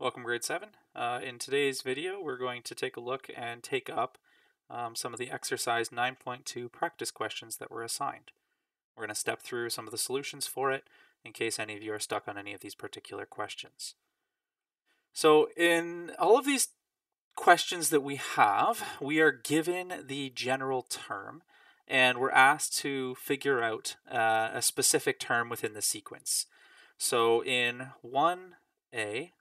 Welcome grade 7. In today's video we're going to take a look and take up some of the exercise 9.2 practice questions that were assigned. We're going to step through some of the solutions for it in case any of you are stuck on any of these particular questions. So in all of these questions that we are given the general term and we're asked to figure out a specific term within the sequence. So in 1a,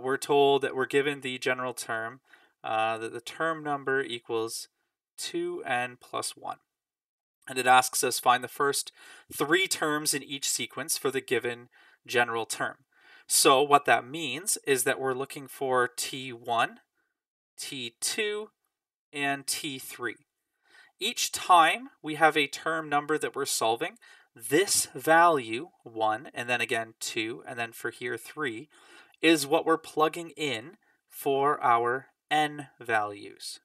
we're told that we're given the general term that the term number equals 2n plus 1. And it asks us find the first three terms in each sequence for the given general term. So what that means is that we're looking for t1, t2, and t3. Each time we have a term number that we're solving, this value, 1, and then again 2, and then for here 3, is what we're plugging in for our n values.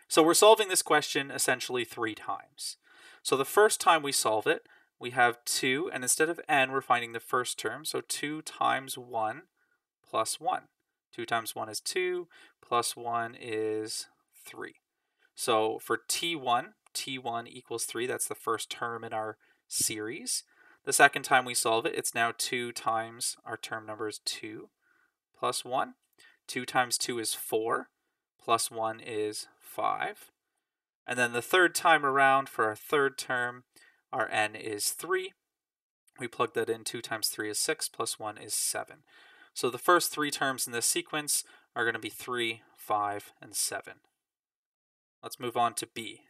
So we're solving this question essentially 3 times. So the first time we solve it, we have 2, and instead of n, we're finding the first term. So 2 times 1 plus 1. 2 times 1 is 2, plus 1 is 3. So for t1 equals 3. That's the first term in our series. The second time we solve it, it's now 2 times our term number is 2 plus 1. 2 times 2 is 4, plus 1 is 5. And then the third time around for our third term, our n is 3. We plug that in. 2 times 3 is 6, plus 1 is 7. So the first three terms in this sequence are going to be 3, 5, and 7. Let's move on to B.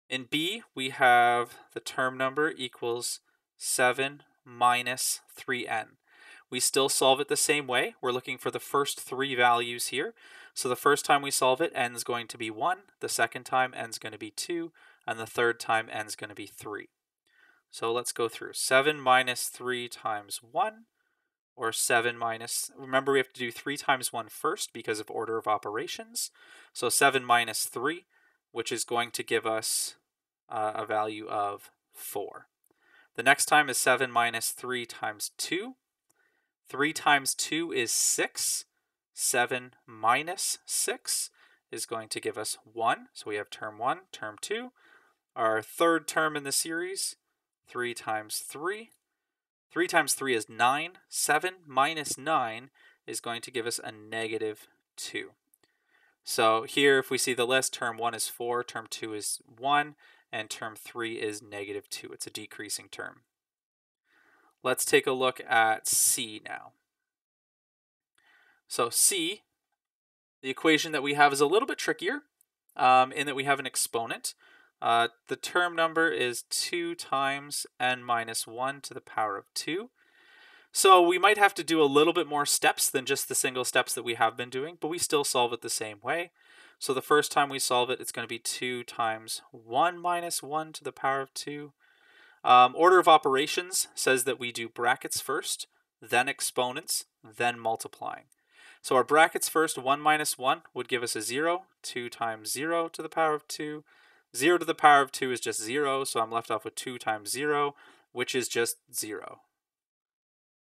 In B, we have the term number equals 7 minus 3n. We still solve it the same way. We're looking for the first three values here. So the first time we solve it, n is going to be 1. The second time, n is going to be 2. And the third time, n is going to be 3. So let's go through. 7 minus 3 times 1, or 7 minus, remember we have to do 3 times 1 first because of order of operations. So 7 minus 3, which is going to give us a value of 4. The next time is 7 minus 3 times 2. 3 times 2 is 6. 7 minus 6 is going to give us 1. So we have term 1, term 2. Our third term in the series, 3 times 3. 3 times 3 is 9. 7 minus 9 is going to give us a negative 2. So here, if we see the list, term 1 is 4, term 2 is 1, and term 3 is negative 2. It's a decreasing term. Let's take a look at C now. So C, the equation that we have is a little bit trickier in that we have an exponent. The term number is 2 times n minus 1 to the power of 2. So we might have to do a little bit more steps than just the single steps that we have been doing, but we still solve it the same way. So the first time we solve it, it's going to be 2 times 1 minus 1 to the power of 2. Order of operations says that we do brackets first, then exponents, then multiplying. So our brackets first, 1 minus 1 would give us a 0. 2 times 0 to the power of 2. 0 to the power of 2 is just 0, so I'm left off with 2 times 0, which is just 0.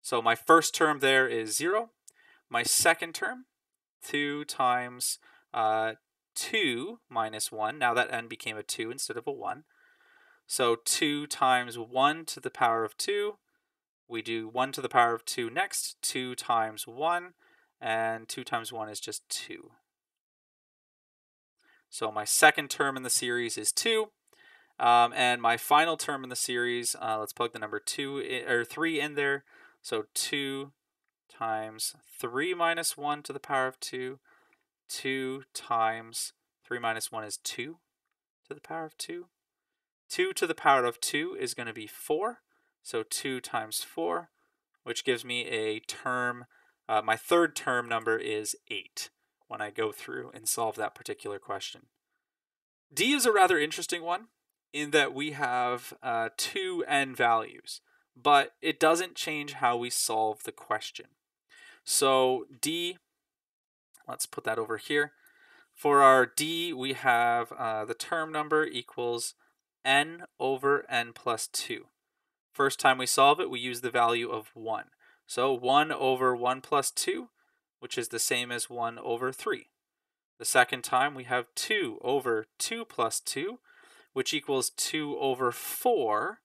So my first term there is 0. My second term, 2 times 2 minus 1. Now that n became a 2 instead of a 1. So 2 times 1 to the power of 2. We do 1 to the power of 2 next. 2 times 1. And 2 times 1 is just 2. So my second term in the series is 2. And my final term in the series, let's plug the number 3 in there. So 2 times 3 minus 1 to the power of 2. 2 times 3 minus 1 is 2 to the power of 2. 2 to the power of 2 is going to be 4. So 2 times 4, which gives me a term. My third term number is 8 when I go through and solve that particular question. D is a rather interesting one in that we have 2 n values, but it doesn't change how we solve the question. So D, let's put that over here. For our D, we have the term number equals n over n plus 2. First time we solve it, we use the value of 1. So 1 over 1 plus 2, which is the same as 1 over 3. The second time we have 2 over 2 plus 2, which equals 2 over 4,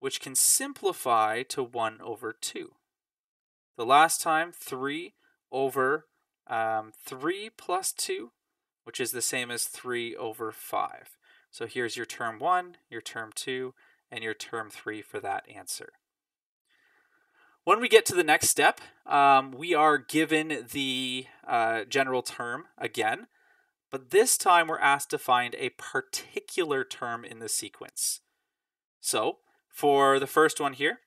which can simplify to 1 over 2. The last time, 3 over 3 plus 2, which is the same as 3 over 5. So here's your term 1, your term 2, and your term 3 for that answer. When we get to the next step, we are given the general term again, but this time we're asked to find a particular term in the sequence. So for the first one here,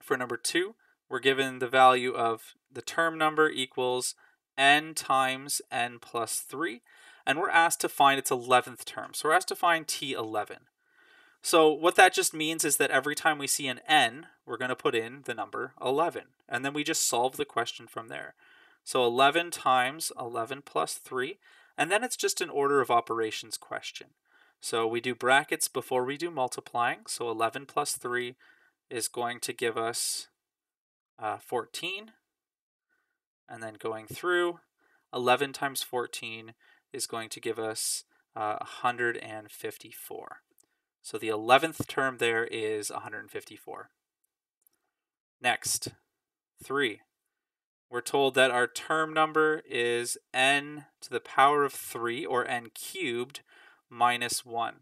for number 2, we're given the value of the term number equals n times n plus 3, and we're asked to find its 11th term. So we're asked to find T11. So what that just means is that every time we see an n, we're going to put in the number 11, and then we just solve the question from there. So 11 times 11 plus 3, and then it's just an order of operations question. So we do brackets before we do multiplying, so 11 plus 3 is going to give us 14, and then going through, 11 times 14 is going to give us 154. So the 11th term there is 154. Next, 3. We're told that our term number is n to the power of 3, or n cubed, minus 1.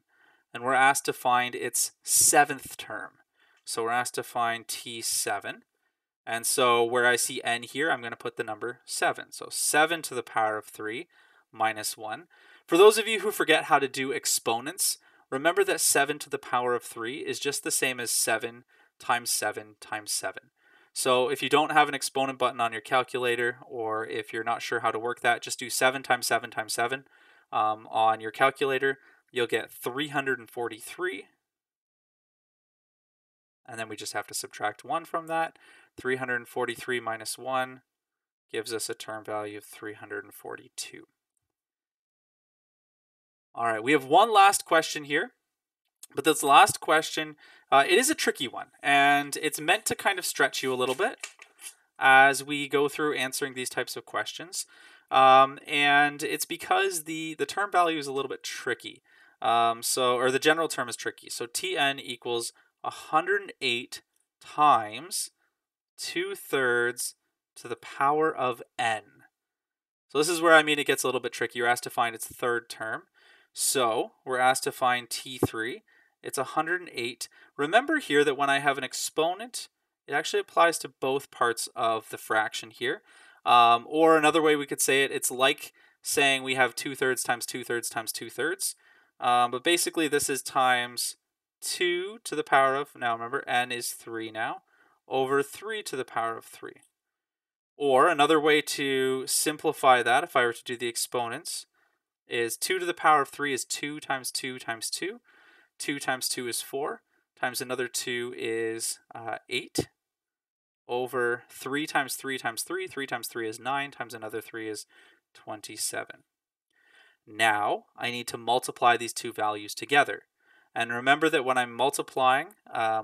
And we're asked to find its 7th term. So we're asked to find T7. And so where I see n here, I'm going to put the number 7. So 7 to the power of 3 minus 1. For those of you who forget how to do exponents, remember that 7 to the power of 3 is just the same as 7 times 7 times 7. So if you don't have an exponent button on your calculator, or if you're not sure how to work that, just do 7 times 7 times 7 on your calculator. You'll get 343. And then we just have to subtract 1 from that. 343 minus 1 gives us a term value of 342. All right, we have one last question here, but this last question, it is a tricky one, and it's meant to kind of stretch you a little bit as we go through answering these types of questions. And it's because the term value is a little bit tricky. Or the general term is tricky. So Tn equals 108 times 2/3 to the power of n. So this is where it gets a little bit tricky. You're asked to find its third term. So we're asked to find T3. It's 108. Remember here that when I have an exponent, it actually applies to both parts of the fraction here. Or another way we could say it, it's like saying we have 2/3 times 2/3 times 2/3. But basically this is times 2 to the power of, now remember n is 3 now, over 3 to the power of 3. Or another way to simplify that, if I were to do the exponents, is 2 to the power of 3 is 2 times 2 times 2. 2 times 2 is 4, times another 2 is 8, over 3 times 3 times 3. 3 times 3 is 9, times another 3 is 27. Now I need to multiply these two values together. And remember that when I'm multiplying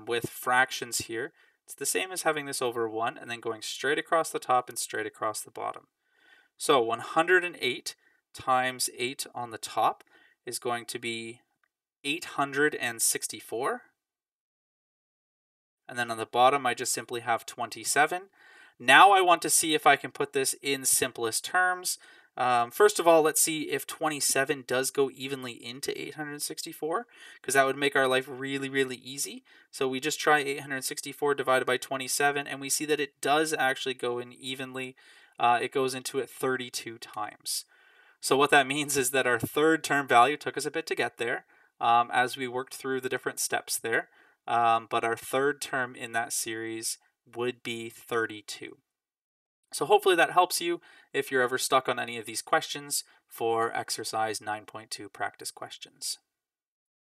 with fractions here, it's the same as having this over 1 and then going straight across the top and straight across the bottom. So 108 times 8 on the top is going to be 864. And then on the bottom, I just simply have 27. Now I want to see if I can put this in simplest terms. First of all, let's see if 27 does go evenly into 864, because that would make our life really, really easy. So we just try 864 divided by 27, and we see that it does actually go in evenly. It goes into it 32 times. So what that means is that our third term value took us a bit to get there as we worked through the different steps there. But our third term in that series would be 32. So hopefully that helps you if you're ever stuck on any of these questions for exercise 9.2 practice questions.